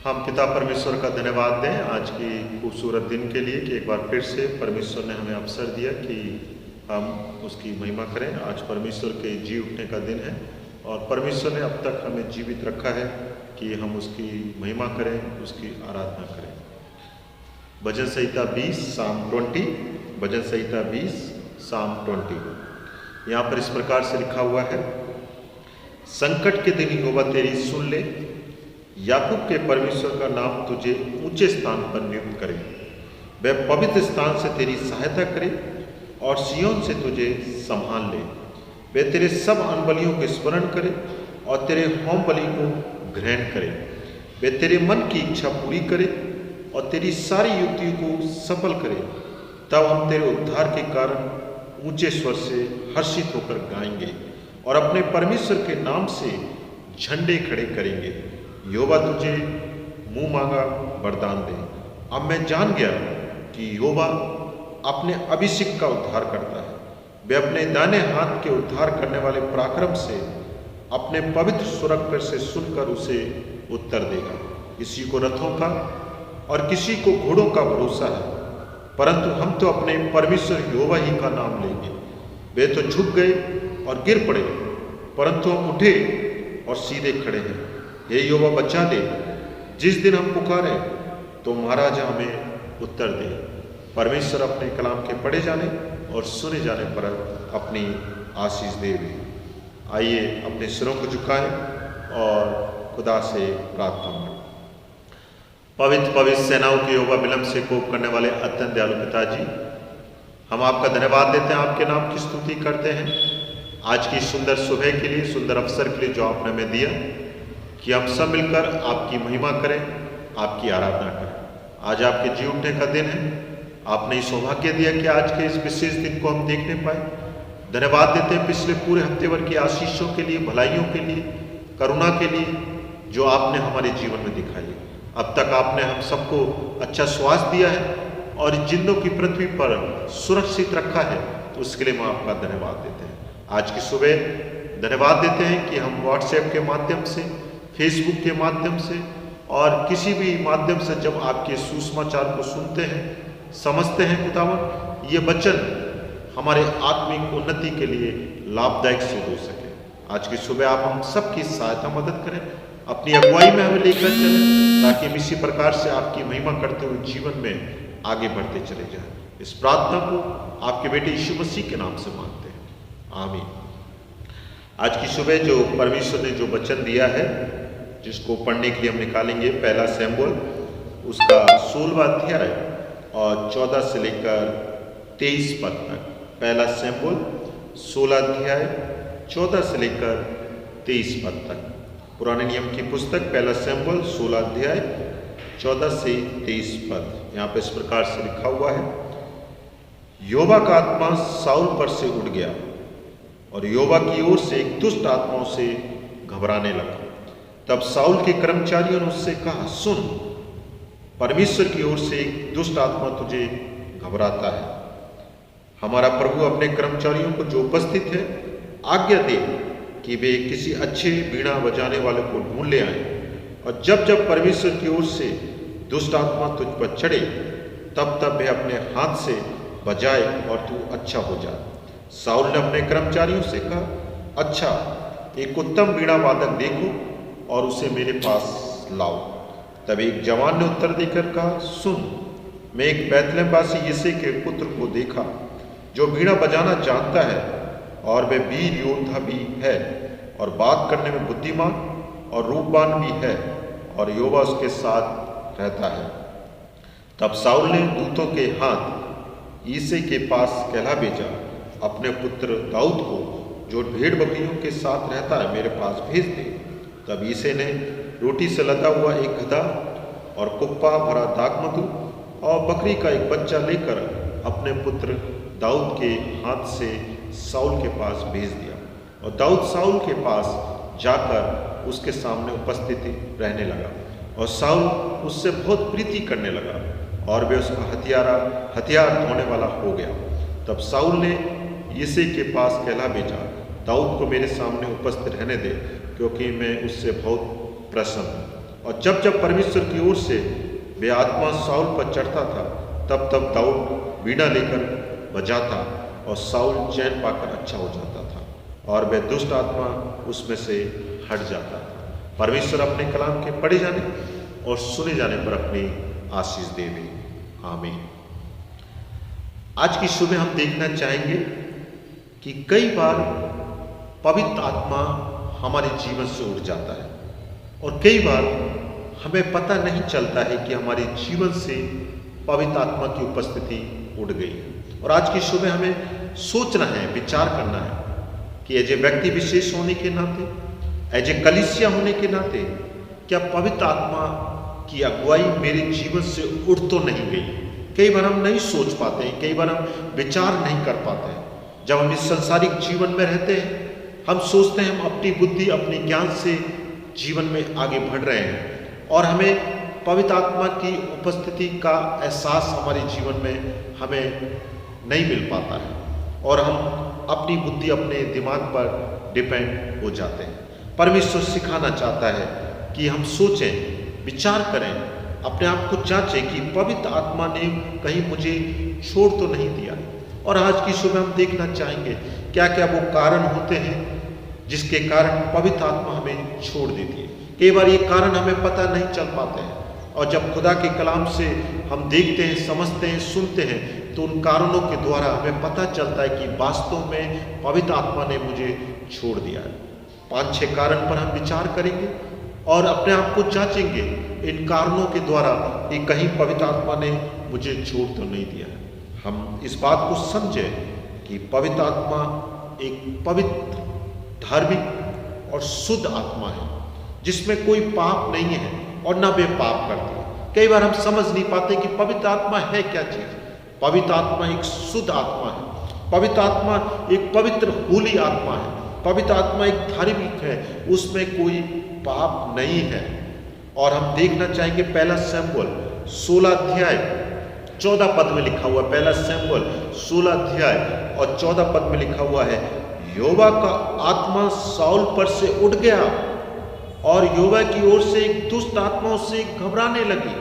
हम पिता परमेश्वर का धन्यवाद दें आज की खूबसूरत दिन के लिए कि एक बार फिर से परमेश्वर ने हमें अवसर दिया कि हम उसकी महिमा करें। आज परमेश्वर के जी उठने का दिन है और परमेश्वर ने अब तक हमें जीवित रखा है कि हम उसकी महिमा करें, उसकी आराधना करें। भजन संहिता 20 साम 20, भजन संहिता 20 साम 20। यहाँ पर इस प्रकार से लिखा हुआ है, संकट के दिन यहोवा तेरी सुन ले, याकूब के परमेश्वर का नाम तुझे ऊंचे स्थान पर नियुक्त करे। वह पवित्र स्थान से तेरी सहायता करे और सिय्योन से तुझे संभाल ले। वह तेरे सब अनबलियों को स्मरण करे और तेरे होम बलि को ग्रहण करे। वह तेरे मन की इच्छा पूरी करे और तेरी सारी युक्तियों को सफल करे। तब हम तेरे उद्धार के कारण ऊंचे स्वर से हर्षित होकर गाएंगे और अपने परमेश्वर के नाम से झंडे खड़े करेंगे। यहोवा तुझे मुंह मांगा वरदान दे। अब मैं जान गया कि यहोवा अपने अभिषिक्त का उद्धार करता है। वह अपने दाहिने हाथ के उद्धार करने वाले पराक्रम से अपने पवित्र सुरग पर से सुनकर उसे उत्तर देगा। किसी को रथों का और किसी को घोड़ों का भरोसा है, परंतु हम तो अपने परमेश्वर यहोवा ही का नाम लेंगे। वे तो झुक गए और गिर पड़े, परंतु हम उठे और सीधे खड़े हैं। हे यहोवा बचा ले, जिस दिन हम पुकारे तो महाराज हमें उत्तर दे। परमेश्वर अपने कलाम के पढ़े जाने और सुने जाने पर अपनी आशीष दे। आइए अपने सिरों को झुकाएं और खुदा से प्रार्थना करें। पवित्र पवित्र सेनाओं के यहोवा विलंब से कोप करने वाले अत्यंत दयालु पिताजी, हम आपका धन्यवाद देते हैं, आपके नाम की स्तुति करते हैं आज की सुंदर सुबह के लिए, सुंदर अवसर के लिए जो आपने हमें दिया कि हम सब मिलकर आपकी महिमा करें, आपकी आराधना करें। आज आपके जी उठने का दिन है। आपने सौभाग्य दिया कि आज के इस विशेष दिन को हम देखने पाए। धन्यवाद देते हैं पिछले पूरे हफ्ते भर की आशीषों के लिए, भलाइयों के लिए, करुणा के लिए जो आपने हमारे जीवन में दिखाई। अब तक आपने हम सबको अच्छा स्वास्थ्य दिया है और जिंदों की पृथ्वी पर सुरक्षित रखा है, तो उसके लिए हम आपका धन्यवाद देते हैं। आज की सुबह धन्यवाद देते हैं कि हम व्हाट्सएप के माध्यम से, फेसबुक के माध्यम से और किसी भी माध्यम से जब आपके सुसमाचार को सुनते हैं, समझते हैं, खुदावन ये वचन हमारे आत्मिक उन्नति के लिए लाभदायक सिद्ध हो सके। आज की सुबह आप हम सबकी सहायता मदद करें, अपनी अगुवाई में हमें लेकर चलें, ताकि हम इसी प्रकार से आपकी महिमा करते हुए जीवन में आगे बढ़ते चले जाएं। इस प्रार्थना को आपके बेटे यीशु मसीह के नाम से मांगते हैं, आमीन। आज की सुबह जो परमेश्वर ने जो वचन दिया है, जिसको पढ़ने के लिए हम निकालेंगे पहला शमूएल उसका 16वां अध्याय और 14 से लेकर 23 पद तक। पहला शमूएल 16 अध्याय 14 से लेकर 23 पद तक। पुराने नियम की पुस्तक पहला शमूएल 16 अध्याय 14 से 23 पद। यहाँ पे इस प्रकार से लिखा हुआ है, यहोवा का आत्मा साउल पर से उठ गया और यहोवा की ओर से एक दुष्ट आत्माओं से घबराने लगा। तब साउल के कर्मचारियों ने उससे कहा, सुन, परमेश्वर की ओर से एक दुष्ट आत्मा तुझे घबराता है। हमारा प्रभु अपने कर्मचारियों को जो उपस्थित है आज्ञा दे कि वे किसी अच्छे बीड़ा बजाने वाले को ढूंढ ले आए, और जब जब परमेश्वर की ओर से दुष्ट आत्मा तुझ पर चढ़े तब तब वे अपने हाथ से बजाए और तू अच्छा हो जा। साउल ने अपने कर्मचारियों से कहा, अच्छा, एक उत्तम बीड़ा वादक देखो और उसे मेरे पास लाओ। तब एक जवान ने उत्तर देकर कहा, सुन, मैं एक बैतलहमवासी यिशै के पुत्र को देखा जो बीड़ा बजाना जानता है और वह वीर योद्धा भी है और बात करने में बुद्धिमान और रूपवान भी है, और यहोवा उसके साथ रहता है। तब साउल ने दूतों के हाथ यिशै के पास कहला भेजा, अपने पुत्र दाऊद को जो भेड़ बकरियों के साथ रहता है मेरे पास भेज दे। तब यिशै ने रोटी से लदा हुआ एक गधा और कुप्पा भरा दाखमधु और बकरी का एक बच्चा लेकर अपने पुत्र दाऊद के हाथ से साउल के पास भेज दिया, और दाऊद साउल के पास जाकर उसके सामने उपस्थित रहने लगा, और साउल उससे बहुत प्रीति करने लगा और वे उसका हथियार ढोने वाला हो गया। तब साउल ने यिशै के पास कहला भेजा, दाऊद को मेरे सामने उपस्थित रहने दे, क्योंकि मैं उससे बहुत प्रसन्न हूँ। और जब जब परमेश्वर की ओर से वे आत्मा साउल पर चढ़ता था, तब तब दाऊद वीणा लेकर बजाता और साउल चैन पाकर अच्छा हो जाता था और वह दुष्ट आत्मा उसमें से हट जाता था। परमेश्वर अपने कलाम के पढ़े जाने और सुने जाने पर अपनी आशीष देवे। आमीन। आज की सुबह हम देखना चाहेंगे कि कई बार पवित्र आत्मा हमारे जीवन से उड़ जाता है और कई बार हमें पता नहीं चलता है कि हमारे जीवन से पवित्र आत्मा की उपस्थिति उड़ गई है। और आज की सुबह हमें सोचना है, विचार करना है कि एज ए व्यक्ति विशेष होने के नाते, एज ए कलीसिया होने के नाते, क्या पवित्र आत्मा की अगुवाई मेरे जीवन से उड़ तो नहीं गई। कई बार हम नहीं सोच पाते हैं, कई बार हम विचार नहीं कर पाते हैं। जब हम इस संसारिक जीवन में रहते हैं, हम सोचते हैं हम अपनी बुद्धि, अपने ज्ञान से जीवन में आगे बढ़ रहे हैं और हमें पवित्र आत्मा की उपस्थिति का एहसास हमारे जीवन में हमें नहीं मिल पाता है और हम अपनी बुद्धि, अपने दिमाग पर डिपेंड हो जाते हैं। परमेश्वर सिखाना चाहता है कि हम सोचें, विचार करें, अपने आप को जांचें कि पवित्र आत्मा ने कहीं मुझे छोड़ तो नहीं दिया। और आज की सुबह हम देखना चाहेंगे क्या क्या वो कारण होते हैं जिसके कारण पवित्र आत्मा हमें छोड़ देती है। कई बार ये कारण हमें पता नहीं चल पाते हैं और जब खुदा के कलाम से हम देखते हैं, समझते हैं, सुनते हैं तो उन कारणों के द्वारा हमें पता चलता है कि वास्तव में पवित्र आत्मा ने मुझे छोड़ दिया है। 5-6 कारण पर हम विचार करेंगे और अपने आप को जांचेंगे इन कारणों के द्वारा कि कहीं पवित्र आत्मा ने मुझे छोड़ तो नहीं दिया है। हम इस बात को समझें कि पवित्र आत्मा एक पवित्र, धार्मिक और शुद्ध आत्मा है जिसमें कोई पाप नहीं है और न वे पाप करती है। कई बार हम समझ नहीं पाते कि पवित्र आत्मा है क्या चीज। पवित्र आत्मा एक शुद्ध आत्मा है, पवित्र आत्मा एक पवित्र होली आत्मा है, पवित्र आत्मा एक धार्मिक है, उसमें कोई पाप नहीं है। और हम देखना चाहेंगे 1 शमूएल 16 अध्याय 14 पद में लिखा हुआ, 1 शमूएल 16 अध्याय और 14 पद में लिखा हुआ है, यहोवा का आत्मा साउल पर से उठ गया और यहोवा की ओर से एक दुष्ट आत्मा उससे घबराने लगी।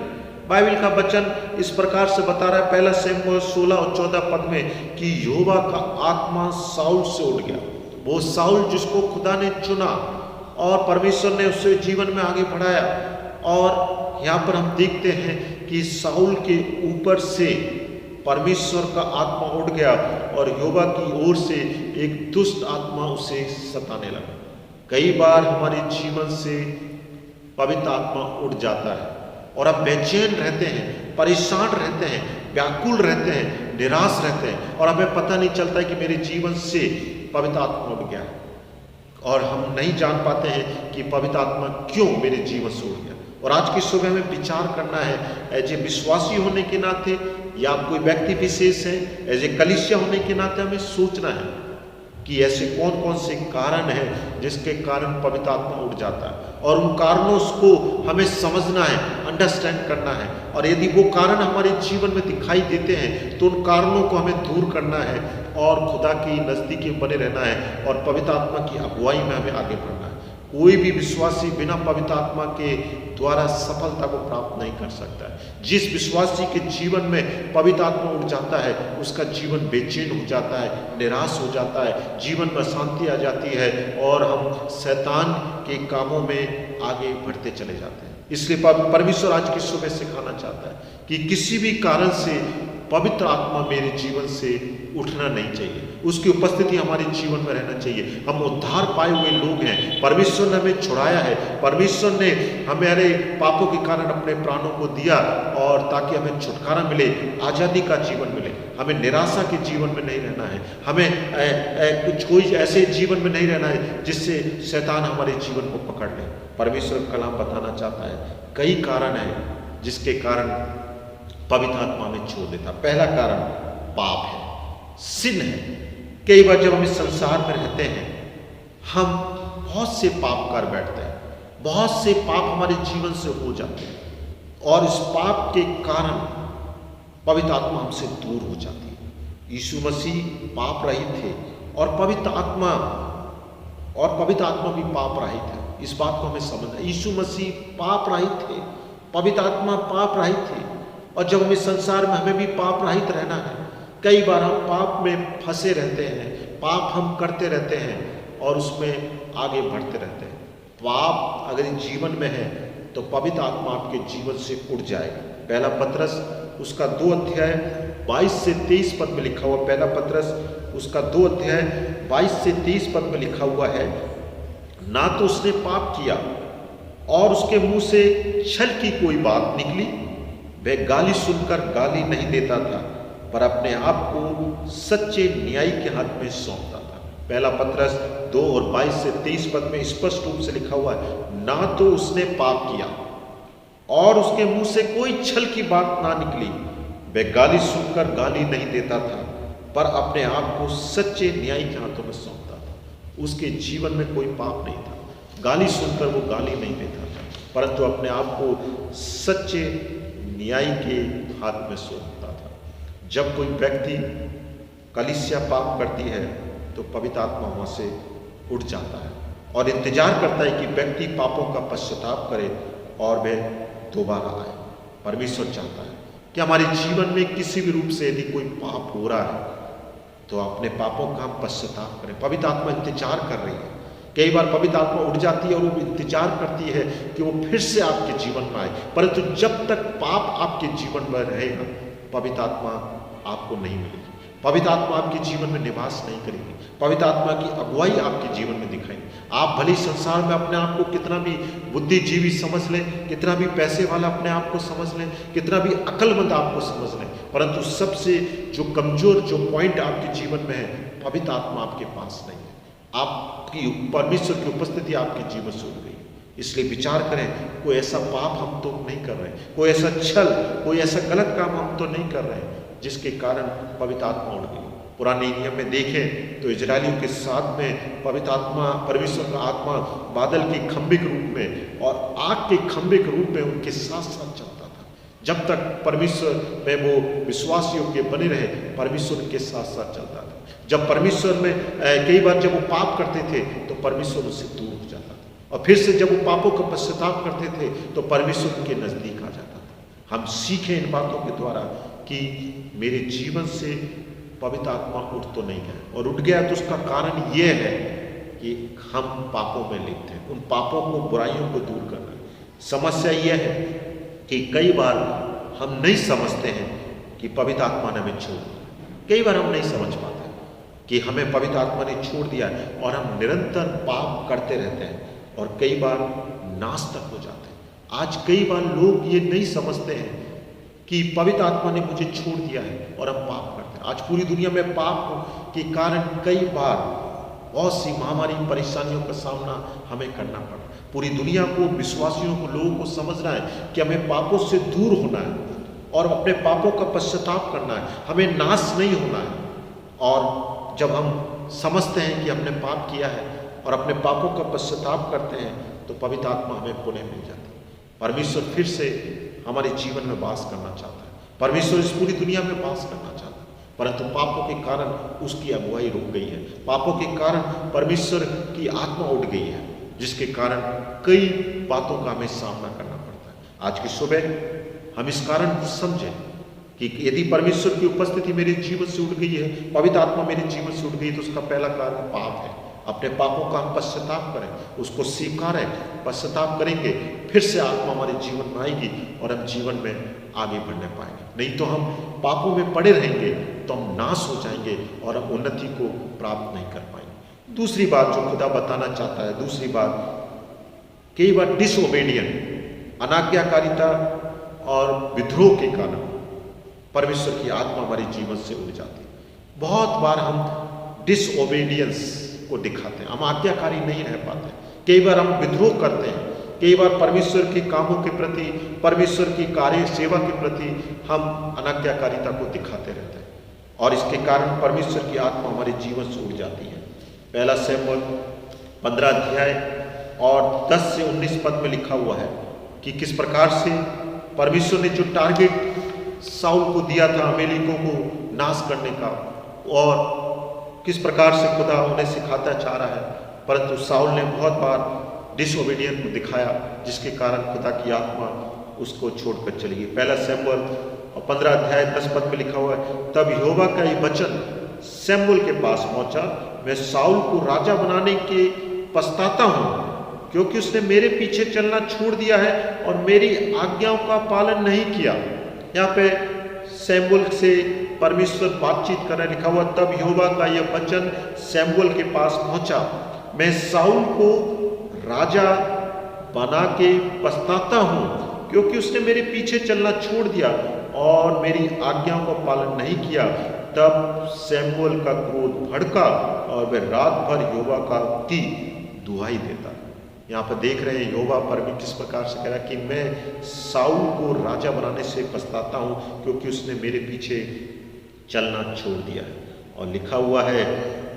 बाइबल का वचन इस प्रकार से बता रहा है 1 शमूएल 16 और 14 पद में कि यहोवा का आत्मा साउल से उठ गया। वो साउल जिसको खुदा ने चुना और परमेश्वर ने उससे जीवन में आगे बढ़ाया। और यहाँ पर हम देखते हैं कि साउल के ऊपर से परमेश्वर का आत्मा उठ गया और यहोवा की ओर से एक दुष्ट आत्मा उसे सताने लगा। कई बार हमारे जीवन से पवित्र आत्मा उठ जाता है और हम बेचैन रहते हैं, परेशान रहते हैं, व्याकुल रहते हैं, निराश रहते हैं और हमें पता नहीं चलता कि मेरे जीवन से पवित्र आत्मा उठ गया और हम नहीं जान पाते हैं कि पवित्र आत्मा क्यों मेरे जीवन से उठ गया। और आज की सुबह में विचार करना है, एज ए विश्वासी होने के नाते या आप कोई व्यक्ति विशेष है, एज ए कलीसिया होने के नाते हमें सोचना है कि ऐसे कौन कौन से कारण हैं जिसके कारण पवित्र आत्मा उठ जाता है और उन कारणों को हमें समझना है, अंडरस्टैंड करना है। और यदि वो कारण हमारे जीवन में दिखाई देते हैं तो उन कारणों को हमें दूर करना है और खुदा की नज़दीकी बने रहना है और पवित्र आत्मा की अगुवाई में हमें आगे बढ़ना है। कोई भी विश्वासी बिना पवित्र आत्मा के द्वारा सफलता को प्राप्त नहीं कर सकता है। जिस विश्वासी के जीवन में पवित्र आत्मा उठ जाता है उसका जीवन बेचैन हो जाता है, निराश हो जाता है, जीवन में अशांति आ जाती है और हम शैतान के कामों में आगे बढ़ते चले जाते हैं। इसलिए परमेश्वर आज की सुबह सिखाना चाहता है कि किसी भी कारण से पवित्र आत्मा मेरे जीवन से उठना नहीं चाहिए, उसकी उपस्थिति हमारे जीवन में रहना चाहिए। हम उद्धार पाए हुए लोग हैं, परमेश्वर ने हमें छुड़ाया है, परमेश्वर ने हमारे पापों के कारण अपने प्राणों को दिया और ताकि हमें छुटकारा मिले, आज़ादी का जीवन मिले। हमें निराशा के जीवन में नहीं रहना है, हमें कुछ कोई ऐसे जीवन में नहीं रहना है जिससे शैतान हमारे जीवन को पकड़ ले। परमेश्वर का कलाम बताना चाहता है कई कारण हैं जिसके कारण पवित्र आत्मा में छोड़ देता। पहला कारण पाप है, सिन है। कई बार जब हम इस संसार में रहते हैं हम बहुत से पाप कर बैठते हैं, बहुत से पाप हमारे जीवन से हो जाते हैं और इस पाप के कारण पवित्र आत्मा हमसे दूर हो जाती है। यीशु मसीह पाप रहित थे और पवित्र आत्मा भी पाप रहित है। इस बात को हमें समझना। यीशु मसीह पाप रहित थे, पवित्र आत्मा पाप रहित थे, और जब हम इस संसार में हमें भी पाप रहित रहना है। कई बार हम पाप में फंसे रहते हैं, पाप हम करते रहते हैं और उसमें आगे बढ़ते रहते हैं। पाप अगर जीवन में है तो पवित्र आत्मा आपके जीवन से उठ जाएगा। पहला पतरस उसका 2 अध्याय 22 से 23 पद में लिखा हुआ, पहला पतरस उसका 2 अध्याय 22 से 23 पद में लिखा हुआ है, ना तो उसने पाप किया और उसके मुंह से छल की कोई बात निकली। वह गाली सुनकर गाली नहीं देता था, पर अपने आप को सच्चे न्यायी के हाथ में सौंपता था। पहला पतरस 2 और 22 से 23 पद में स्पष्ट रूप से लिखा हुआ है, ना तो उसने पाप किया और उसके मुंह से कोई छल की बात ना निकली। वह गाली सुनकर गाली नहीं देता था, पर अपने आप को सच्चे न्यायी के हाथों में सौंपता था। उसके जीवन में कोई पाप नहीं था, गाली सुनकर वो गाली नहीं देता था, परंतु अपने आप को सच्चे न्यायी के हाथ में सौंपता था। जब कोई व्यक्ति कलीसिया पाप करती है तो पवित्र आत्मा वहां से उठ जाता है और इंतजार करता है कि व्यक्ति पापों का पश्चाताप करे और वह दोबारा आए। परमेश्वर चाहता है कि हमारे जीवन में किसी भी रूप से यदि कोई पाप हो रहा है तो अपने पापों का हम पश्चाताप करें। पवित्र आत्मा इंतजार कर रही है। कई बार पवित्र आत्मा उठ जाती है और वो इंतजार करती है कि वो फिर से आपके जीवन में आए, परंतु जब तक पाप आपके जीवन में रहेगा पवित्र आत्मा आपको नहीं मिलेगी। पवित्र आत्मा आपके जीवन में निवास नहीं करेगी। पवित्र आत्मा की अगुवाई आपके जीवन में दिखाएगी। आप भले संसार में अपने आप को कितना भी बुद्धिजीवी समझ लें, कितना भी पैसे वाला अपने आप को समझ लें, कितना भी अक्लमंद आपको समझ लें, परंतु सबसे जो कमजोर जो पॉइंट आपके जीवन में है, पवित्र आत्मा आपके पास नहीं है। आपकी परमेश्वर की उपस्थिति आपके जीवन से उड़ गई। इसलिए विचार करें, कोई ऐसा पाप हम तो नहीं कर रहे, कोई ऐसा छल, कोई ऐसा गलत काम हम तो नहीं कर रहे जिसके कारण पवित्र आत्मा उड़ गई। पुराने नियम में देखें तो इजरायलियों के साथ में पवित्र आत्मा, परमेश्वर का आत्मा बादल के खंभे के रूप में और आग के खंभे के रूप में उनके साथ साथ चलता था। जब तक परमेश्वर में वो विश्वास योग्य बने रहे, परमेश्वर उनके साथ साथ चलता था। जब परमेश्वर में कई बार जब वो पाप करते थे तो परमेश्वर उससे दूर हो जाता था, और फिर से जब वो पापों का पश्चाताप करते थे तो परमेश्वर उनके नजदीक आ जाता था। हम सीखें इन बातों के द्वारा कि मेरे जीवन से पवित्र आत्मा उठ तो नहीं गया, और उठ गया तो उसका कारण यह है कि हम पापों में लिप्त हैं। उन पापों को, बुराइयों को दूर करना है। समस्या यह है कि कई बार हम नहीं समझते हैं कि पवित्र आत्मा ने हमें छोड़ दिया। कई बार हम नहीं समझ पाते कि हमें पवित्र आत्मा ने छोड़ दिया है और हम निरंतर पाप करते रहते हैं और कई बार नाश तक हो जाते हैं। आज कई बार लोग ये नहीं समझते हैं कि पवित्र आत्मा ने मुझे छोड़ दिया है और हम पाप करते हैं। आज पूरी दुनिया में पाप के कारण कई बार बहुत सी महामारी, परेशानियों का सामना हमें करना पड़ा। पूरी दुनिया को, विश्वासियों को, लोगों को समझना है कि हमें पापों से दूर होना है और अपने पापों का पश्चाताप करना है, हमें नाश नहीं होना है। और जब हम समझते हैं कि हमने पाप किया है और अपने पापों का पश्चाताप करते हैं तो पवित्र आत्मा हमें पुनः मिल जाती है। परमेश्वर फिर से हमारे जीवन में वास करना चाहता है। परमेश्वर इस पूरी दुनिया में वास करना चाहता है, परंतु पापों के कारण उसकी अगुवाई रुक गई है। पापों के कारण परमेश्वर की आत्मा उठ गई है, जिसके कारण कई बातों का हमें सामना करना पड़ता है। आज की सुबह हम इस कारण को समझें कि यदि परमेश्वर की उपस्थिति मेरे जीवन से उठ गई है, पवित्र आत्मा मेरे जीवन से उठ गई, तो उसका पहला कारण पाप है। अपने पापों का हम पश्चाताप करें, उसको स्वीकारें, पश्चाताप करेंगे, फिर से आत्मा हमारे जीवन में आएगी और हम जीवन में आगे बढ़ने पाएंगे। नहीं तो हम पापों में पड़े रहेंगे तो हम नाश हो जाएंगे और हम उन्नति को प्राप्त नहीं कर पाएंगे। दूसरी बात जो खुदा बताना चाहता है, दूसरी बात, कई बार डिसओबेडियंट, अनाज्ञाकारिता और विद्रोह के कारण परमेश्वर की आत्मा हमारे जीवन से उड़ जाती है। बहुत बार हम डिसओबेडियंस को दिखाते हैं, हम आज्ञाकारी नहीं रह पाते। कई बार हम विद्रोह करते हैं, कई बार परमेश्वर के कामों के प्रति, परमेश्वर की कार्य सेवा के प्रति हम अनाज्ञाकारिता को दिखाते रहते हैं और इसके कारण परमेश्वर की आत्मा हमारे जीवन से उड़ जाती है। पहला शमूएल 15 अध्याय और 10 से 19 पद में लिखा हुआ है कि किस प्रकार से परमेश्वर ने जो टारगेट साउल को दिया था अमेलिकों को नाश करने का, और किस प्रकार से खुदा उन्हें सिखाता चाह रहा है, परंतु साउल ने बहुत बार डिसओबीडियंट को दिखाया, जिसके कारण खुदा की आत्मा उसको छोड़कर चली गई। पहला शमूएल 15 अध्याय 10 पद में लिखा हुआ है, तब यहोवा का ये वचन शमूएल के पास पहुंचा, मैं साउल को राजा बनाने के पछताता हूँ, क्योंकि उसने मेरे पीछे चलना छोड़ दिया है और मेरी आज्ञाओं का पालन नहीं किया। यहाँ पे शमूएल से परमेश्वर बातचीत कर रहे, लिखा हुआ तब यहोवा का यह वचन शमूएल के पास पहुंचा, मैं साउल को राजा बना के पछताता हूँ, क्योंकि उसने मेरे पीछे चलना छोड़ दिया और मेरी आज्ञाओं का पालन नहीं किया। तब शमूएल का क्रोध भड़का और वह रात भर यहोवा की दुहाई देता। यहाँ पर देख रहे हैं यहोवा पर भी किस प्रकार से कह रहा कि मैं साउल को राजा बनाने से पछताता हूँ, क्योंकि उसने मेरे पीछे चलना छोड़ दिया है। और लिखा हुआ है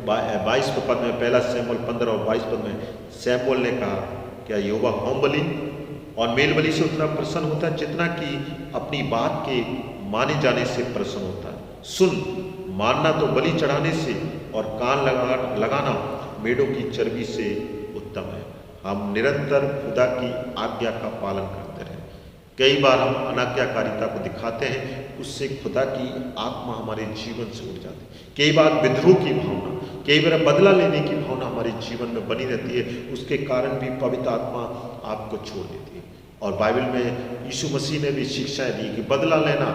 22 पद में, पहला शमूएल 15 और 22 पद में, शमूएल ने कहा, क्या यहोवा होम बलि और मेल बलि से उतना प्रसन्न होता है जितना कि अपनी बात के माने जाने से प्रसन्न होता है? सुन, मानना तो बलि चढ़ाने से और कान लगाना मेढ़ों की चर्बी से उत्तम है। हम निरंतर खुदा की आज्ञा का पालन करते रहें। कई बार हम अनाज्ञाकारिता को दिखाते हैं, उससे खुदा की आत्मा हमारे जीवन से उड़ जाती है। कई बार विद्रोह की भावना, कई बार बदला लेने की भावना हमारे जीवन में बनी रहती है, उसके कारण भी पवित्र आत्मा आपको छोड़ देती है। और बाइबल में यीशु मसीह ने भी शिक्षाएं दी कि बदला लेना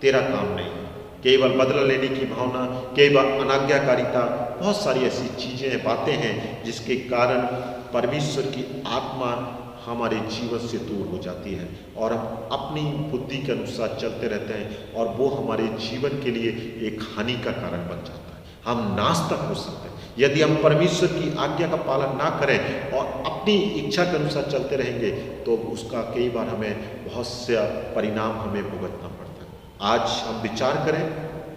तेरा काम नहीं है। कई बार बदला लेने की भावना, कई बार अनाज्ञाकारिता, बहुत सारी ऐसी चीज़ें, बातें हैं जिसके कारण परमेश्वर की आत्मा हमारे जीवन से दूर हो जाती है और हम अपनी बुद्धि के अनुसार चलते रहते हैं और वो हमारे जीवन के लिए एक हानि का कारण बन जाता है। हम नाश तक हो सकते हैं यदि हम परमेश्वर की आज्ञा का पालन ना करें और अपनी इच्छा के अनुसार चलते रहेंगे, तो उसका कई बार हमें बहुत से परिणाम हमें भुगतना पड़ता है। आज हम विचार करें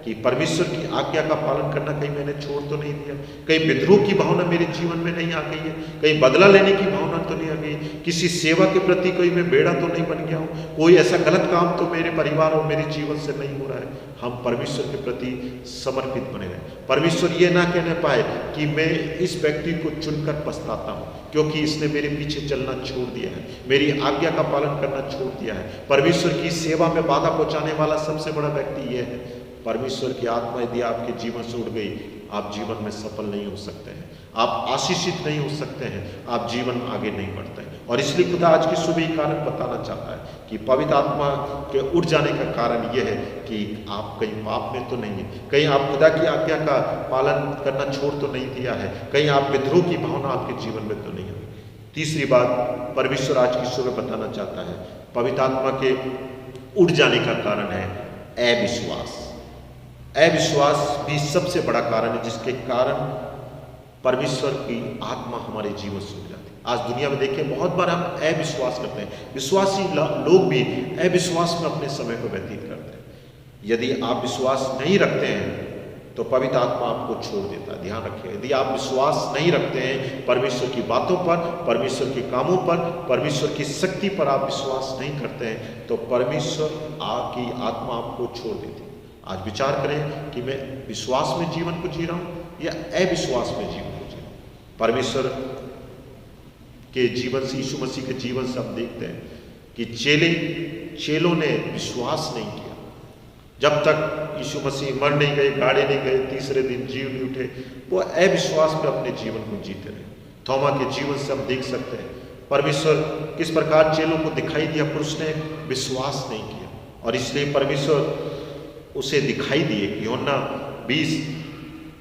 कि परमेश्वर की आज्ञा का पालन करना कहीं मैंने छोड़ तो नहीं दिया, कहीं विद्रोह की भावना मेरे जीवन में नहीं आ गई है, कहीं बदला लेने की भावना तो नहीं आ गई, किसी सेवा के प्रति कोई मैं बेड़ा तो नहीं बन गया हूँ, कोई ऐसा गलत काम तो मेरे परिवार और मेरे जीवन से नहीं हो रहा है। हम परमेश्वर के प्रति समर्पित बने रहें। परमेश्वर ये ना कहने पाए कि मैं इस व्यक्ति को चुनकर पछताता हूँ क्योंकि इसने मेरे पीछे चलना छोड़ दिया है, मेरी आज्ञा का पालन करना छोड़ दिया है। परमेश्वर की सेवा में बाधा पहुँचाने वाला सबसे बड़ा व्यक्ति ये है। परमेश्वर की आत्मा यदि आपके जीवन से उड़ गई, आप जीवन में सफल नहीं हो सकते हैं, आप आशीषित नहीं हो सकते हैं, आप जीवन आगे नहीं बढ़ते हैं। और इसलिए खुदा आज की सुबह कारण बताना चाहता है कि पवित्र आत्मा के उड़ जाने का कारण यह है कि आप कहीं पाप में तो नहीं है, कहीं आप खुदा की आज्ञा का पालन करना छोड़ तो नहीं दिया है, कहीं आप विद्रोह की भावना आपके जीवन में तो नहीं है। तीसरी बात परमेश्वर आज की सुबह बताना चाहता है, पवित्र आत्मा के उड़ जाने का कारण है अविश्वास। अविश्वास भी सबसे बड़ा कारण है जिसके कारण परमेश्वर की आत्मा हमारे जीवन से उड़ जाती है। आज दुनिया में देखें, बहुत बार हम अविश्वास करते हैं, विश्वासी लोग भी अविश्वास में अपने समय को व्यतीत करते हैं। यदि आप विश्वास नहीं रखते हैं तो पवित्र आत्मा आपको छोड़ देता है। ध्यान रखिए, यदि आप विश्वास नहीं रखते हैं परमेश्वर की बातों पर, परमेश्वर के कामों पर, परमेश्वर की शक्ति पर आप विश्वास नहीं करते हैं तो परमेश्वर की आत्मा आपको छोड़ देती है। आज विचार करें कि मैं विश्वास में जीवन को जी रहा हूँ या अविश्वास में जीवन को जी रहा हूँ। परमेश्वर के जीवन से, यीशु मसीह के जीवन से हम देखते हैं कि चेलों ने विश्वास नहीं किया। जब तक यीशु मसीह मर नहीं गए, गाड़े नहीं गए, तीसरे दिन जीव नहीं उठे, वो अविश्वास में अपने जीवन को जीते रहे। थोमा के जीवन से हम देख सकते हैं परमेश्वर किस प्रकार चेलों को दिखाई दिया, पर उसने विश्वास नहीं किया और इसलिए परमेश्वर उसे दिखाई दिए। यूहन्ना 20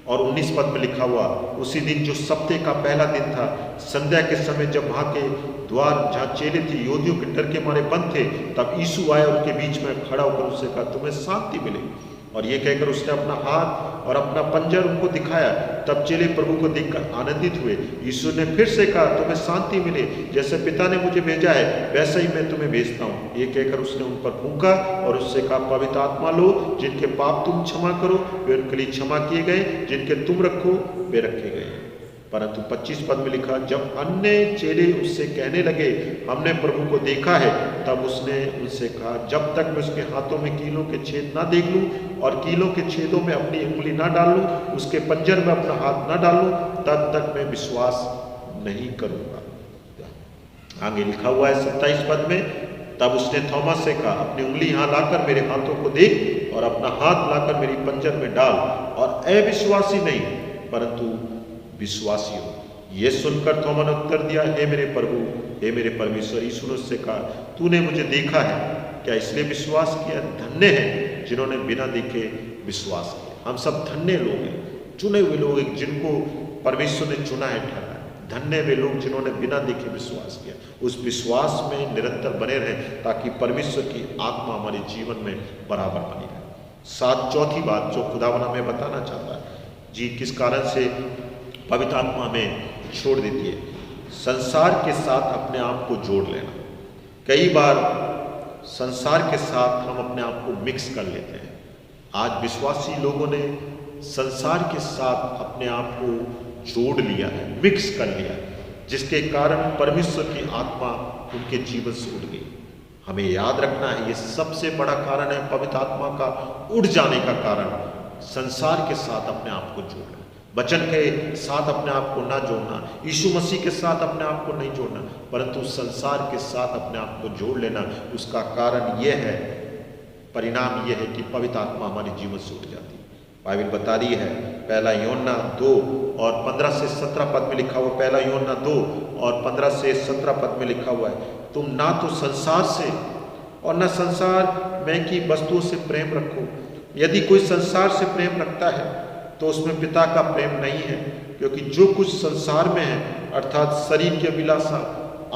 और 19 पद में लिखा हुआ, उसी दिन जो सप्ते का पहला दिन था, संध्या के समय जब वहाँ के द्वार जहाँ चेले थे यहूदियों के डर के मारे बंद थे, तब यीशु आया उनके बीच में खड़ा होकर उससे कहा, तुम्हें शांति मिले। और ये कहकर उसने अपना हाथ और अपना पंजर उनको दिखाया। तब चेले प्रभु को देखकर आनंदित हुए। यीशु ने फिर से कहा, तुम्हें शांति मिले, जैसे पिता ने मुझे भेजा है वैसा ही मैं तुम्हें भेजता हूँ। ये कहकर उसने उन पर फूंका और उससे कहा, पवित्र आत्मा लो, जिनके पाप तुम क्षमा करो वे उनके लिए क्षमा किए गए, जिनके तुम रखो वे रखे गए। परंतु 25 पद में लिखा, जब अन्य चेले उससे कहने लगे, हमने प्रभु को देखा है, तब उसने उनसे कहा, जब तक मैं उसके हाथों में कीलों के छेद ना देख लूं और कीलों के छेदों में अपनी उंगली ना डालूं, उसके पंजर में अपना हाथ ना डालूं, तब तक मैं विश्वास नहीं करूंगा। आगे लिखा हुआ है 27 पद में, तब उसने थोमा से कहा, अपनी उंगली यहाँ लाकर मेरे हाथों को देख और अपना हाथ लाकर मेरी पंजर में डाल और अविश्वासी नहीं परंतु विश्वासी हो। ये सुनकर थोमा ने उत्तर दिया, हे मेरे प्रभु, हे मेरे परमेश्वर। यीशु ने उससे कहा, तूने मुझे देखा है, क्या इसलिए विश्वास किया? धन्य है जिन्होंने बिना देखे विश्वास किया। हम सब धन्य लोग हैं, चुने हुए लोग हैं जिनको परमेश्वर ने चुना है, ठहरा है। धन्य वे लोग जिन्होंने बिना देखे विश्वास किया। उस विश्वास में निरंतर बने रहें ताकि परमेश्वर की आत्मा हमारे जीवन में बराबर बनी रहे। चौथी बात जो खुदावन हमें बताना चाहता है, जी किस कारण से पवित्र आत्मा हमें छोड़ देती है, संसार के साथ अपने आप को जोड़ लेना। कई बार संसार के साथ हम अपने आप को मिक्स कर लेते हैं। आज विश्वासी लोगों ने संसार के साथ अपने आप को जोड़ लिया है, मिक्स कर लिया है, जिसके कारण परमेश्वर की आत्मा उनके जीवन से उड़ गई। हमें याद रखना है, ये सबसे बड़ा कारण है पवित्र आत्मा का उड़ जाने का कारण, संसार के साथ अपने आप को जोड़ना, वचन के साथ अपने आप को ना जोड़ना, यीशु मसीह के साथ अपने आप को नहीं जोड़ना, परंतु संसार के साथ अपने आप को जोड़ लेना। उसका कारण यह है, परिणाम यह है कि पवित्र आत्मा हमारे जीवन से उठ जाती है। बाइबल बता रही है, पहला यूहन्ना 2 और 15 से 17 पद में लिखा हुआ, पहला यूहन्ना 2 और 15 से 17 पद में लिखा हुआ है, तुम ना तो संसार से और न संसार में की वस्तुओं से प्रेम रखो। यदि कोई संसार से प्रेम रखता है तो उसमें पिता का प्रेम नहीं है, क्योंकि जो कुछ संसार में है, अर्थात शरीर की अभिलाषा,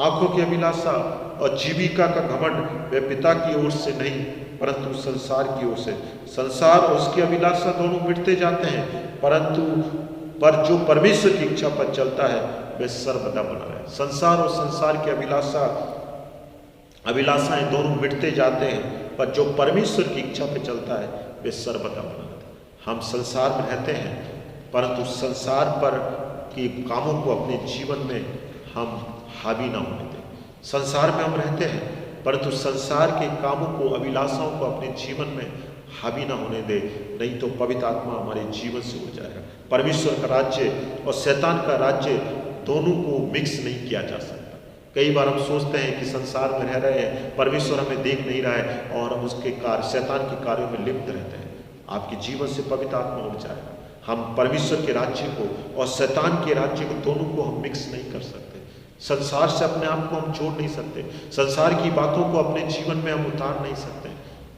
आंखों की अभिलाषा और जीविका का घमंड, वह पिता की ओर से नहीं परंतु संसार की ओर से। संसार और उसकी अभिलाषा दोनों मिटते जाते हैं, पर जो परमेश्वर की इच्छा पर चलता है वह सर्वदा बना रहे। संसार और संसार की अभिलाषाएं दोनों मिटते जाते हैं, पर जो परमेश्वर की इच्छा पर चलता है वह सर्वदा बना रहता है। हम संसार में रहते हैं, परंतु संसार पर के कामों को अपने जीवन में हम हावी ना होने दें। संसार में हम रहते हैं, परंतु संसार के कामों को, अभिलाषाओं को अपने जीवन में हावी ना होने दे, नहीं तो पवित्र आत्मा हमारे जीवन से उड़ जाएगा। परमेश्वर का राज्य और शैतान का राज्य दोनों को मिक्स नहीं किया जा सकता। कई बार हम सोचते हैं कि संसार में रह रहे हैं, परमेश्वर हमें देख नहीं रहा है और हम उसके कार्य, शैतान के कार्यों में लिप्त रहते हैं। आपके जीवन से पवित्र आत्मा उड़ जाएगा। हम परमेश्वर के राज्य को और शैतान के राज्य को, दोनों को हम मिक्स नहीं कर सकते। संसार से अपने आप को हम जोड़ नहीं सकते, संसार की बातों को अपने जीवन में हम उतार नहीं सकते,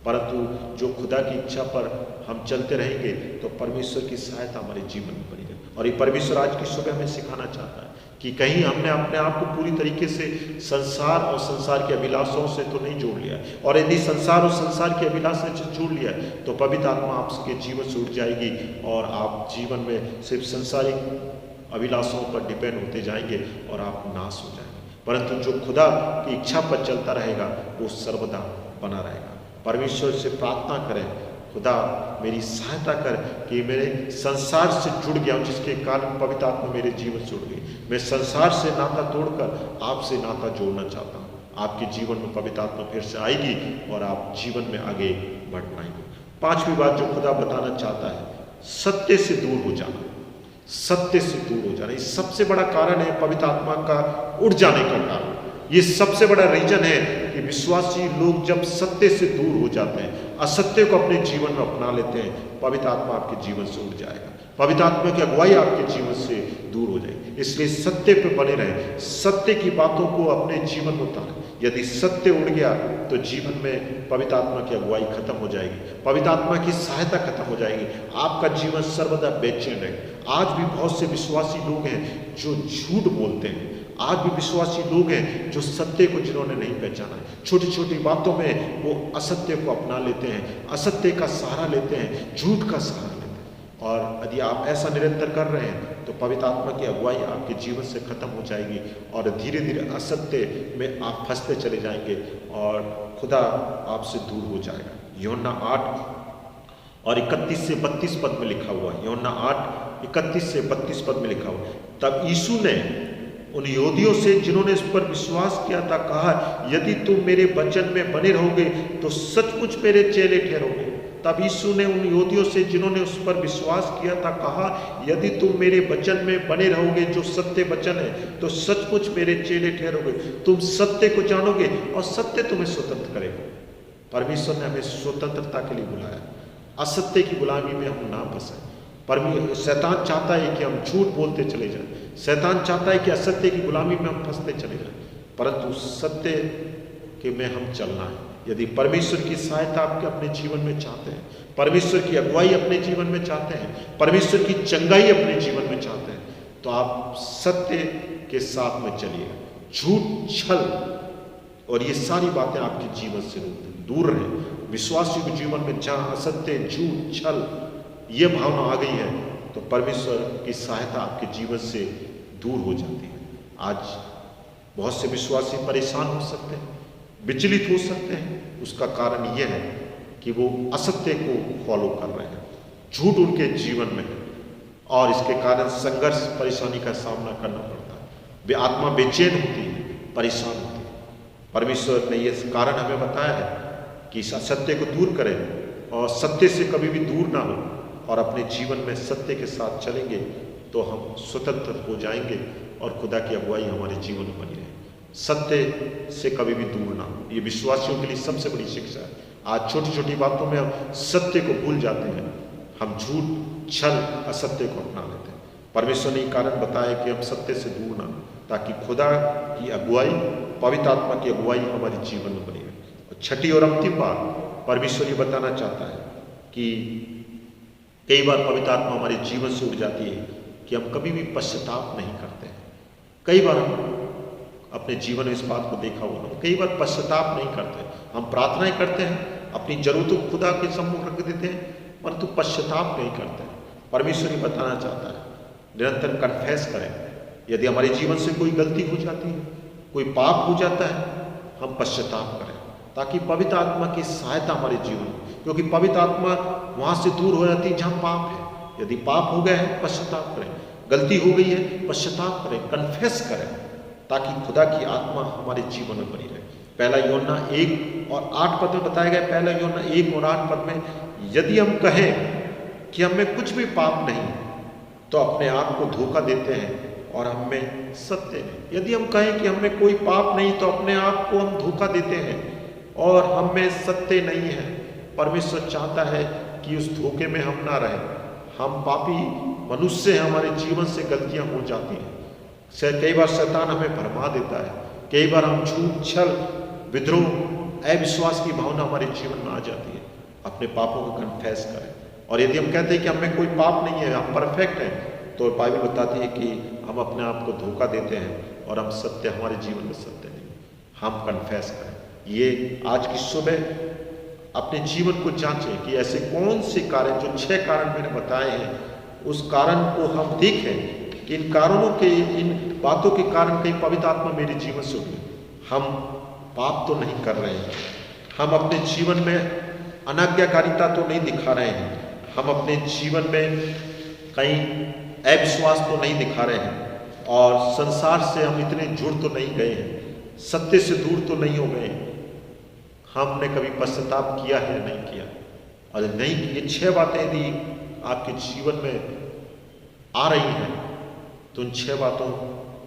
परंतु जो खुदा की इच्छा पर हम चलते रहेंगे तो परमेश्वर की सहायता हमारे जीवन में बनी रहेगी। और ये परमेश्वर आज की सुबह में सिखाना चाहता है कि कहीं हमने अपने आप को पूरी तरीके से संसार और संसार की अभिलाषाओं से तो नहीं जोड़ लिया, और यदि संसार और संसार की अभिलाषा से जोड़ लिया तो पवित्र आत्मा आपके जीवन से उठ जाएगी और आप जीवन में सिर्फ संसारिक अभिलाषाओं पर डिपेंड होते जाएंगे और आप नाश हो जाएंगे। परंतु जो खुदा की इच्छा पर चलता रहेगा वो सर्वदा बना रहेगा। परमेश्वर से प्रार्थना करें, खुदा मेरी सहायता कर कि मेरे संसार से जुड़ गया हूँ, जिसके कारण पवित्र आत्मा मेरे जीवन से जुड़ गई। मैं संसार से नाता तोड़कर आपसे नाता जोड़ना चाहता हूँ। आपके जीवन में पवित्र आत्मा फिर से आएगी और आप जीवन में आगे बढ़ पाएंगे। पांचवी बात जो खुदा बताना चाहता है, सत्य से दूर हो जाना। सत्य से दूर हो जाना, ये सबसे बड़ा कारण है पवित्र आत्मा का उड़ जाने का कारण। ये सबसे बड़ा रीजन है कि विश्वासी लोग जब सत्य से दूर हो जाते हैं, असत्य को अपने जीवन में अपना लेते हैं, पवित्र आत्मा आपके जीवन से उड़ जाएगा। पवित्र आत्मा की अगुवाई आपके जीवन से दूर हो जाएगी। इसलिए सत्य पे बने रहें, सत्य की बातों को अपने जीवन में उतारें। यदि सत्य उड़ गया तो जीवन में पवित्र आत्मा की अगुवाई खत्म हो जाएगी, पवित्र आत्मा की सहायता खत्म हो जाएगी, आपका जीवन सर्वदा बेचैन रहेगा। आज भी बहुत से विश्वासी लोग हैं जो झूठ बोलते हैं, आज भी विश्वासी लोग हैं जो सत्य को जिन्होंने नहीं पहचाना है, छोटी छोटी बातों में वो असत्य को अपना लेते हैं, असत्य का सहारा लेते हैं, झूठ का सहारा लेते हैं। और यदि आप ऐसा निरंतर कर रहे हैं तो पवित्र आत्मा की अगुवाई आपके जीवन से खत्म हो जाएगी और धीरे धीरे असत्य में आप फंसते चले जाएंगे और खुदा आपसे दूर हो जाएगा। यूहन्ना 8 और 31 से 32 पद में लिखा हुआ है, यूहन्ना 8 31 से 32 पद में लिखा हुआ। तब यीशु ने उन यहूदियों से जिन्होंने इस पर विश्वास किया था कहा, यदि तुम मेरे वचन में बने रहोगे तो सचमुच मेरे चेले ठहरोगे तब यीशु ने उन यहूदियों से जिन्होंने उस पर विश्वास किया था कहा, यदि तुम मेरे वचन में बने रहोगे, जो सत्य वचन है, तो सचमुच मेरे चेले ठहरोगे। तुम सत्य को जानोगे और सत्य तुम्हें स्वतंत्र करेगा। परमेश्वर ने हमें स्वतंत्रता के लिए बुलाया, असत्य की गुलामी में हम ना फंसे। शैतान चाहता है कि हम झूठ बोलते चले जाएं, शैतान चाहता है कि असत्य की गुलामी में हम फंसते चले जाएं, परंतु सत्य के में हम चलना है। यदि परमेश्वर की सहायता आपके अपने जीवन में चाहते हैं, परमेश्वर की अगुवाई अपने जीवन में चाहते हैं, परमेश्वर की चंगाई अपने जीवन में चाहते हैं, तो आप सत्य के साथ में चलिएगा। झूठ, छल और ये सारी बातें आपके जीवन से दूर रहें। विश्वासियों के जीवन में जहाँ असत्य, झूठ, छल ये भावना आ गई है, तो परमेश्वर की सहायता आपके जीवन से दूर हो जाती है। आज बहुत से विश्वासी परेशान हो सकते हैं, विचलित हो सकते हैं। उसका कारण यह है कि वो असत्य को फॉलो कर रहे हैं, झूठ उनके जीवन में है और इसके कारण संघर्ष, परेशानी का सामना करना पड़ता है। वे आत्मा बेचैन होती है, परेशान होती है। परमेश्वर ने ये कारण हमें बताया है कि इस असत्य को दूर करें और सत्य से कभी भी दूर ना हो और अपने जीवन में सत्य के साथ चलेंगे तो हम स्वतंत्र हो जाएंगे और खुदा की अगुवाई हमारे जीवन में बनी रहे। सत्य से कभी भी दूर ना हो, ये विश्वासियों के लिए सबसे बड़ी शिक्षा है। आज छोटी छोटी बातों में हम सत्य को भूल जाते हैं, हम झूठ, छल, असत्य को अपना लेते हैं। परमेश्वर ने कारण बताया कि हम सत्य से दूर ना हो, ताकि खुदा की अगुवाई, पवित्र आत्मा की अगुवाई हमारे जीवन में बनी रहे। और छठी और अंतिम बात परमेश्वर ये बताना चाहता है कि कई बार पवित्र आत्मा हमारे जीवन से उड़ जाती है कि हम कभी भी पश्चाताप नहीं करते हैं। कई बार हम अपने जीवन में इस बात को देखा होगा, कई बार पश्चाताप नहीं करते। हम प्रार्थनाएं करते हैं, अपनी जरूरतों को खुदा के सम्मुख रख देते हैं, परंतु पश्चाताप नहीं करते। परमेश्वर ये बताना चाहता है निरंतर कन्फेस करें। यदि हमारे जीवन से कोई गलती हो जाती है, कोई पाप हो जाता है, हम पश्चाताप करें ताकि पवित्र आत्मा की सहायता हमारे जीवन में, क्योंकि पवित्र आत्मा वहाँ से दूर हो जाती है जहाँ पाप है। यदि पाप हो गया है, पश्चाताप करें, गलती हो गई है, पश्चाताप करें, कन्फेस करें, ताकि खुदा की आत्मा हमारे जीवन में बनी रहे। पहला यूहन्ना 1 और 8 पद में बताया गया, पहला यूहन्ना 1 और 8 पद में, यदि हम कहें कि हमें कुछ भी पाप नहीं तो अपने आप को धोखा देते हैं और हमें सत्य नहीं। यदि हम कहें कि हमें कोई पाप नहीं तो अपने आप को हम धोखा देते हैं और हमें सत्य नहीं है। परमेश्वर चाहता है कि उस धोखे में हम ना रहें। हम पापी मनुष्य हैं, हमारे जीवन से गलतियां हो जाती हैं। कई बार शैतान हमें भरमा देता है, कई बार हम झूठ, छल, विद्रोह, अविश्वास की भावना हमारे जीवन में आ जाती है। अपने पापों को कन्फेस करें, और यदि हम कहते हैं कि हमें कोई पाप नहीं है, हम परफेक्ट हैं, तो बाइबल बताती है कि हम अपने आप को धोखा देते हैं और हम सत्य, हमारे जीवन में सत्य नहीं। हम कन्फेस करें। ये आज की सुबह अपने जीवन को जांचें कि ऐसे कौन से कारण, जो 6 कारण मैंने बताए हैं, उस कारण को हम देखें कि इन कारणों के, इन बातों के कारण कहीं पवित्र आत्मा मेरे जीवन से उठी। हम पाप तो नहीं कर रहे हैं, हम अपने जीवन में अनाज्ञाकारिता तो नहीं दिखा रहे हैं, हम अपने जीवन में कहीं अविश्वास तो नहीं दिखा रहे हैं, और संसार से हम इतने जुड़ तो नहीं गए हैं, सत्य से दूर तो नहीं हो गए हैं। हमने कभी पश्चाताप किया है, नहीं किया। और नहीं, ये 6 बातें यदि आपके जीवन में आ रही हैं तो उन 6 बातों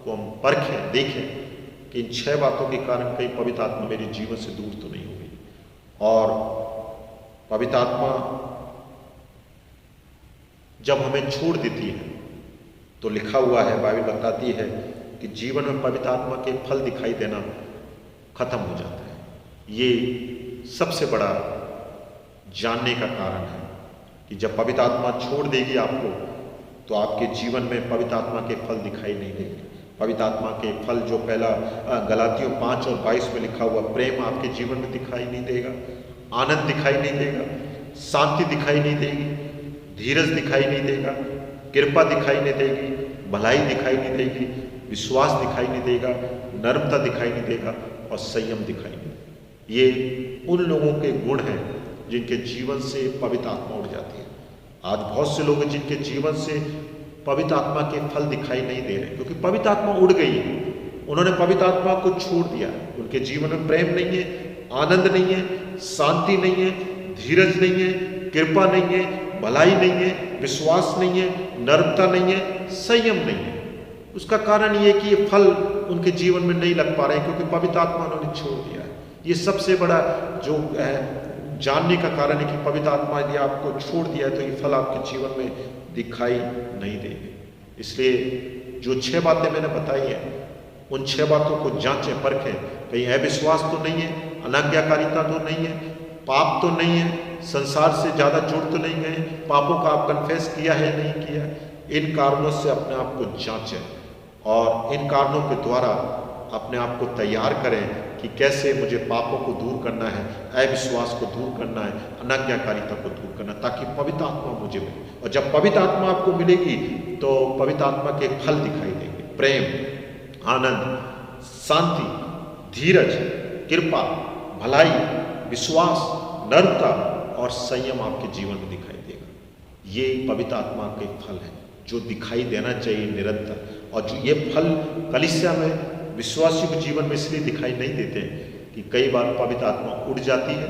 को हम परखें, देखें कि इन 6 बातों के कारण कहीं पवित्र आत्मा मेरे जीवन से दूर तो नहीं हो गई। और पवित्र आत्मा जब हमें छोड़ देती है तो लिखा हुआ है, बाइबल बताती है कि जीवन में पवित्र आत्मा के फल दिखाई देना खत्म हो जाता है। ये सबसे बड़ा जानने का कारण है कि जब पवित्र आत्मा छोड़ देगी आपको, तो आपके जीवन में पवित्र आत्मा के फल दिखाई नहीं देंगे। पवित्र आत्मा के फल जो पहला गलातियों 5 और 22 में लिखा हुआ, प्रेम आपके जीवन में दिखाई नहीं देगा, आनंद दिखाई नहीं देगा, शांति दिखाई नहीं देगी, धीरज दिखाई नहीं देगा, कृपा दिखाई नहीं देगी, भलाई दिखाई नहीं देगी, विश्वास दिखाई नहीं देगा, नर्मता दिखाई नहीं देगा और संयम दिखाई नहीं देगा। ये उन लोगों के गुण हैं जिनके जीवन से पवित्र आत्मा उड़ जाती है। आज बहुत से लोग हैं जिनके जीवन से पवित्र आत्मा के फल दिखाई नहीं दे रहे, क्योंकि पवित्र आत्मा उड़ गई है, उन्होंने पवित्र आत्मा को छोड़ दिया। उनके जीवन में प्रेम नहीं है, आनंद नहीं है, शांति नहीं है, धीरज नहीं है, कृपा नहीं है, भलाई नहीं है, विश्वास नहीं है, नर्मता नहीं है, संयम नहीं है। उसका कारण ये कि ये फल उनके जीवन में नहीं लग पा रहे हैं क्योंकि पवित्र आत्मा उन्होंने छोड़ दिया है। ये सबसे बड़ा जो जानने का कारण है कि पवित्र आत्मा यदि आपको छोड़ दिया है तो ये फल आपके जीवन में दिखाई नहीं देंगे। इसलिए जो 6 बातें मैंने बताई हैं उन 6 बातों को जांचें परखें, कहीं अविश्वास तो नहीं है, अनाज्ञाकारिता तो नहीं है, पाप तो नहीं है, संसार से ज़्यादा जुड़ तो नहीं गए, पापों का आप कन्फेस किया है नहीं किया। इन कारणों से अपने आप को जांचें और इन कारणों के द्वारा अपने आप को तैयार करें कि कैसे मुझे पापों को दूर करना है, अविश्वास को दूर करना है, अनाज्ञाकारिता को दूर करना है, ताकि पवित्र आत्मा मुझे मिले। और जब पवित्र आत्मा आपको मिलेगी तो पवित्र आत्मा के फल दिखाई देंगे, प्रेम, आनंद, शांति, धीरज, कृपा, भलाई, विश्वास, नम्रता और संयम आपके जीवन में दिखाई देगा। ये पवित्र आत्मा के फल हैं जो दिखाई देना चाहिए निरंतर। और जो ये फल कलीसिया में विश्वासियों के जीवन में इसलिए दिखाई नहीं देते कि कई बार पवित्र आत्मा उड़ जाती है,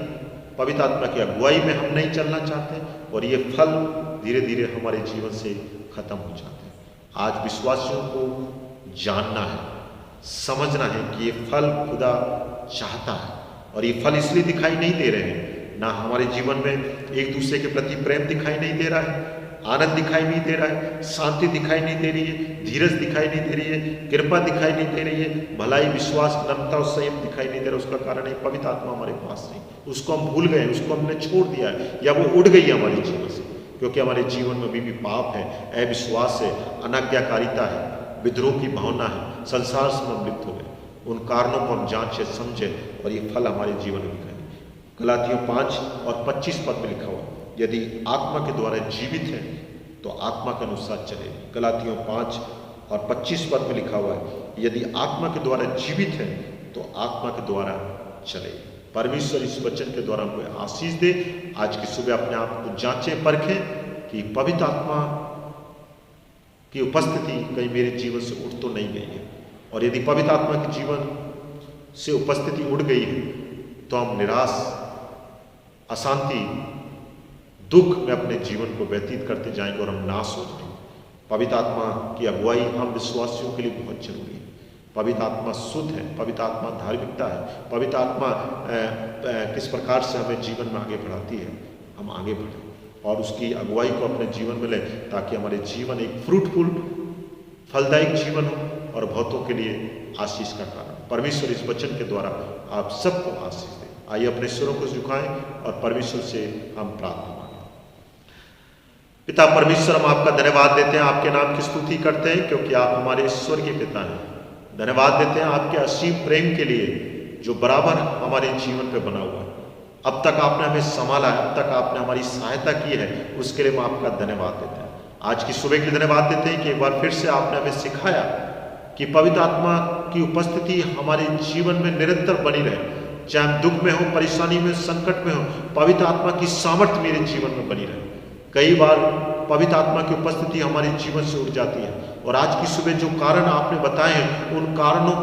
पवित्र आत्मा की अगुवाई में हम नहीं चलना चाहते और ये फल धीरे धीरे हमारे जीवन से खत्म हो जाते हैं। आज विश्वासियों को जानना है, समझना है कि ये फल खुदा चाहता है और ये फल इसलिए दिखाई नहीं दे रहे हैं, ना हमारे जीवन में एक दूसरे के प्रति प्रेम दिखाई नहीं दे रहा है, आनंद दिखाई नहीं दे रहा है, शांति दिखाई नहीं दे रही है, धीरज दिखाई नहीं दे रही है, कृपा दिखाई नहीं दे रही है, भलाई, विश्वास, नम्रता और संयम दिखाई नहीं दे रहा। उसका कारण है पवित्र आत्मा हमारे पास नहीं, उसको हम भूल गए, उसको हमने छोड़ दिया है या वो उड़ गई है हमारे जीवन से, क्योंकि हमारे जीवन में अभी भी पाप है, अविश्वास है, अनाज्ञाकारिता है, विद्रोह की भावना है, संसार से हम लिप्त हो गए। उन कारणों को हम जांचे, समझे और ये फल हमारे जीवन में दिखाई। गलातियों 5 और 25 पद में लिखा हुआ, यदि आत्मा के द्वारा जीवित है तो आत्मा के अनुसार चले। गलातियों 5 और 25 पद में लिखा हुआ है, यदि आत्मा के द्वारा जीवित है तो आत्मा के द्वारा चले। परमेश्वर इस वचन के द्वारा हमको आशीष दे। आज की सुबह अपने आप को जांचें, परखें कि पवित्र आत्मा की उपस्थिति कहीं मेरे जीवन से उठ तो नहीं गई है, और यदि पवित्र आत्मा के जीवन से उपस्थिति उड़ गई है तो हम निराश, अशांति, दुख में अपने जीवन को व्यतीत करते जाएंगे और हम नाश हो जाएंगे। पवित्र आत्मा की अगुवाई हम विश्वासियों के लिए बहुत जरूरी है। पवित्र आत्मा शुद्ध है, पवित्र आत्मा धार्मिकता है, पवित्र आत्मा किस प्रकार से हमें जीवन में आगे बढ़ाती है, हम आगे बढ़ें और उसकी अगुवाई को अपने जीवन में लें, ताकि हमारे जीवन एक फ्रूटफुल, फलदायक जीवन हो और बहुतों के लिए आशीष का कारण। परमेश्वर इस वचन के द्वारा आप सबको आशीष दें। आइए अपने सिरों को झुकाएं और परमेश्वर से हम प्रार्थना मांगें। पिता परमेश्वर, हम आपका धन्यवाद देते हैं, आपके नाम की स्तुति करते हैं, क्योंकि आप हमारे स्वर्गीय पिता हैं। धन्यवाद देते हैं आपके असीम प्रेम के लिए जो बराबर हमारे जीवन पे बना हुआ है। अब तक आपने हमें संभाला है, अब तक आपने हमारी सहायता की है, उसके लिए हम आपका धन्यवाद देते हैं। आज की सुबह के लिए धन्यवाद देते हैं कि एक बार फिर से आपने हमें सिखाया कि पवित्र आत्मा की उपस्थिति हमारे जीवन में निरंतर बनी रहे। चाहे हम दुख में हो, परेशानी में, संकट में हो, पवित्र आत्मा की सामर्थ्य मेरे जीवन में बनी रहे। कई बार पवित्र आत्मा की उपस्थिति हमारे जीवन से उठ जाती है, और आज की सुबह जो कारण आपने बताए हैं उन कारणों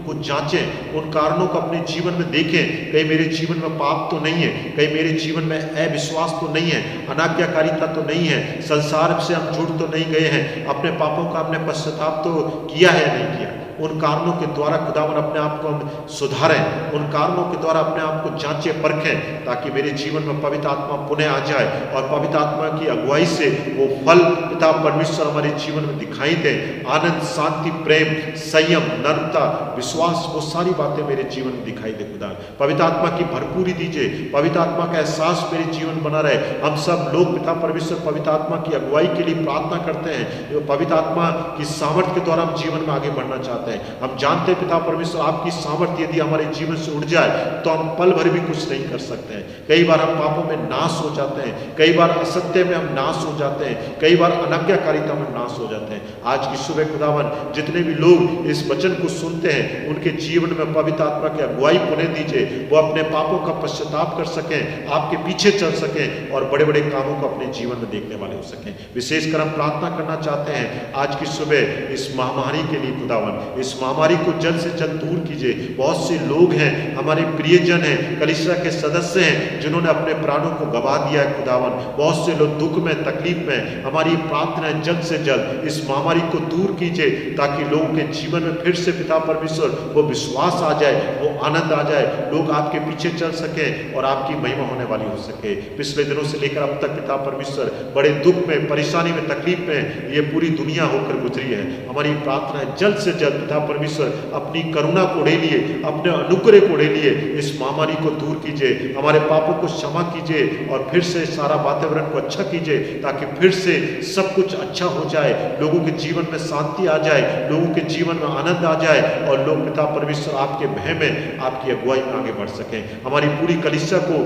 को जांचें, उन कारणों को अपने जीवन में देखें। कहीं मेरे जीवन में पाप तो नहीं है, कहीं मेरे जीवन में अविश्वास तो नहीं है, अनाज्ञाकारिता तो नहीं है, संसार से हम जुड़ तो नहीं गए हैं, अपने पापों का हमने पश्चाताप तो किया है नहीं किया। उन कारणों के द्वारा खुदावन अपने आप को हम सुधारें, उन कारणों के द्वारा अपने आप को जांचें, परखें, ताकि मेरे जीवन में पवित्र आत्मा पुनः आ जाए और पवित्र आत्मा की अगुवाई से वो फल पिता परमेश्वर हमारे जीवन में दिखाई दे। आनंद, शांति, प्रेम, संयम, नम्रता, विश्वास, वो सारी बातें मेरे जीवन में दिखाई दे। खुदा पवित्र आत्मा की भरपूरी दीजिए, पवित्र आत्मा का एहसास मेरे जीवन बना रहे। हम सब लोग पिता परमेश्वर पवित्र आत्मा की अगुवाई के लिए प्रार्थना करते हैं। पवित्र आत्मा की सामर्थ्य के द्वारा हम जीवन में आगे बढ़ना चाहते हैं। हम जानते हैं पिता परमेश्वर आपकी सामर्थ्य यदि हमारे जीवन से उड़ जाए तो हम पल भर भी कुछ नहीं कर सकते हैं। कई बार हम पापों में नाश हो जाते हैं, कई बार असत्य में हम नाश हो जाते हैं, कई बार अनाज्ञाकारिता में नाश हो जाते हैं। आज की सुबह खुदावन जितने भी लोग इस वचन को सुनते हैं उनके जीवन में पवित्र आत्मा की अगुवाई पुनः दीजिए, वो अपने पापों का पश्चाताप कर सकें, आपके पीछे चल सकें और बड़े बड़े कामों को अपने जीवन में देखने वाले हो सकें। विशेषकर हम प्रार्थना करना चाहते हैं आज की सुबह इस महामारी के लिए खुदावन, इस महामारी को जल्द से जल्द दूर कीजिए। बहुत से लोग हैं, हमारे प्रियजन हैं, कलीसिया के सदस्य हैं, जिन्होंने अपने प्राणों को गवा दिया है खुदावन। बहुत से लोग दुख में, तकलीफ में, हमारी प्रार्थना है जल्द से जल्द इस महामारी को दूर कीजिए, ताकि लोगों के जीवन में फिर से पिता परमेश्वर वो विश्वास आ जाए, वो आनंद आ जाए, लोग आपके पीछे चल सके और आपकी महिमा होने वाली हो सके। पिछले दिनों से लेकर अब तक पिता परमेश्वर बड़े दुख में, परेशानी में, तकलीफ में ये पूरी दुनिया होकर गुजरी है। हमारी प्रार्थना है जल्द से जल्द पिता परमेश्वर अपनी करुणा को उड़े लिए, अपने अनुग्रह को उड़े लिए इस महामारी को दूर कीजिए, हमारे पापों को क्षमा कीजिए और फिर से सारा वातावरण को अच्छा कीजिए, ताकि फिर से सब कुछ अच्छा हो जाए, लोगों के जीवन में शांति आ जाए, लोगों के जीवन में आनंद आ जाए और लोग पिता परमेश्वर आपके भय में, आपकी अगुवाई में आगे बढ़ सकें। हमारी पूरी कलीसिया को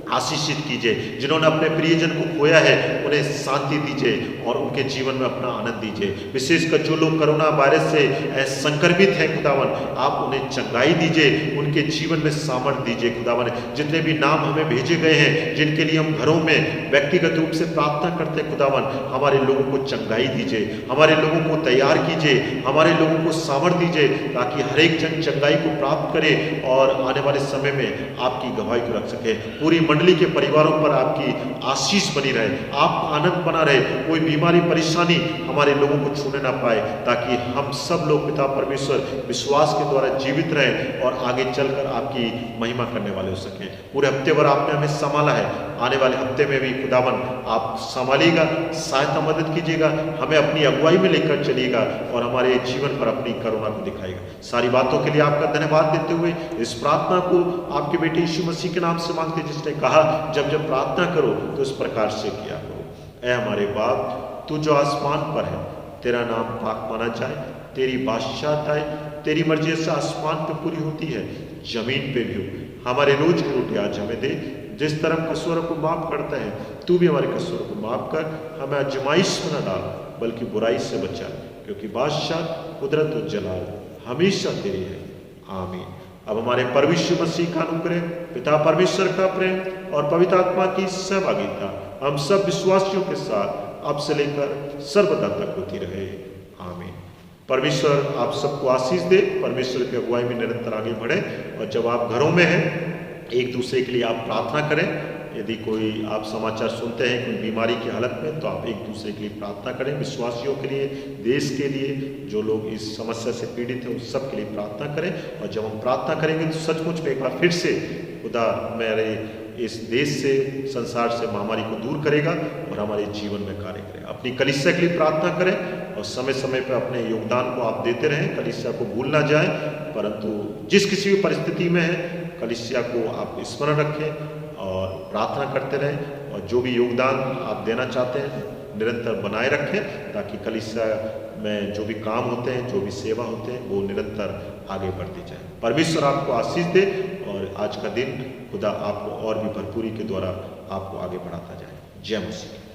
आशीषित कीजिए। जिन्होंने अपने प्रियजन को खोया है उन्हें शांति दीजिए और उनके जीवन में अपना आनंद दीजिए। विशेषकर जो लोग कोरोना वायरस से संक्रमित हैं खुदावन, आप उन्हें चंगाई दीजिए, उनके जीवन में सामर्थ्य दीजिए खुदावन। जितने भी नाम हमें भेजे गए हैं, जिनके लिए हम घरों में व्यक्तिगत रूप से प्रार्थना करते हैं खुदावन, हमारे लोगों को चंगाई दीजिए, हमारे लोगों को तैयार कीजिए, हमारे लोगों को सामर्थ्य दीजिए, ताकि हर एक जन चंगाई को प्राप्त करे और आने वाले समय में आपकी गवाही को रख सके। पूरी मंडली के परिवारों पर आपकी आशीष बनी रहे, आप आनंद बना रहे, कोई बीमारी परेशानी हमारे लोगों को छूने ना पाए, ताकि हम सब लोग पिता परमेश्वर विश्वास के द्वारा जीवित रहें और आगे चलकर आपकी महिमा करने वाले हो सकें। पूरे हफ्ते भर आपने हमें संभाला है, आने वाले हफ्ते में भी खुदावन आप संभालिएगा, सहायता मदद कीजिएगा, हमें अपनी अगुवाई में लेकर चलिएगा और हमारे जीवन पर अपनी करुणा को दिखाएगा। सारी बातों के लिए आपका धन्यवाद देते हुए इस प्रार्थना को आपके बेटे यीशु मसीह के नाम से मांगते, जिसने कहा जब जब प्रार्थना करो तो इस प्रकार से किया करो। ऐ हमारे बाप, तू जो आसमान पर है, तेरा नाम पाक माना जाए, तेरी बादशाहत आए, तेरी मर्जी से आसमान पे पूरी होती है, जमीन पे भी हो। हमारे रोज की रोटी आज हमें दे, जिस तरह कसूरों को माफ करता है तू भी हमारे कसूरों को माफ कर, हमें आजमाइश में न डाल बल्कि बुराई से बचा, क्योंकि बादशाह, कुदरत और जलाल हमेशा तेरी है। आमीन। अब हमारे परमेश्वर मसीह का अनुग्रह, पिता परमेश्वर का प्रेम और पवित्र आत्मा की सहभागिता हम सब विश्वासियों के साथ अब से लेकर सर्वदा तक होती रहे। आमीन। परमेश्वर आप सबको आशीष दे, परमेश्वर की अगुवाई में निरंतर आगे बढ़े और जब आप घरों में हैं एक दूसरे के लिए आप प्रार्थना करें। यदि कोई आप समाचार सुनते हैं कोई बीमारी की हालत में, तो आप एक दूसरे के लिए प्रार्थना करें। विश्वासियों के लिए, देश के लिए, जो लोग इस समस्या से पीड़ित हैं उस सब के लिए प्रार्थना करें। और जब हम प्रार्थना करेंगे तो सचमुच में एक बार फिर से खुदा मेरे इस देश से, संसार से महामारी को दूर करेगा और हमारे जीवन में कार्य करेगा। अपनी कलीसिया के लिए प्रार्थना करें और समय समय पर अपने योगदान को आप देते रहें। कलीसिया को भूल ना जाएं, परंतु जिस किसी भी परिस्थिति में है कलीसिया को आप स्मरण रखें और प्रार्थना करते रहें। और जो भी योगदान आप देना चाहते हैं निरंतर बनाए रखें, ताकि कलीसिया में जो भी काम होते हैं, जो भी सेवा होते हैं, वो निरंतर आगे बढ़ती जाए। परमेश्वर आपको आशीष दे और आज का दिन खुदा आपको और भी भरपूरी के द्वारा आपको आगे बढ़ाता जाए। जय मसीह।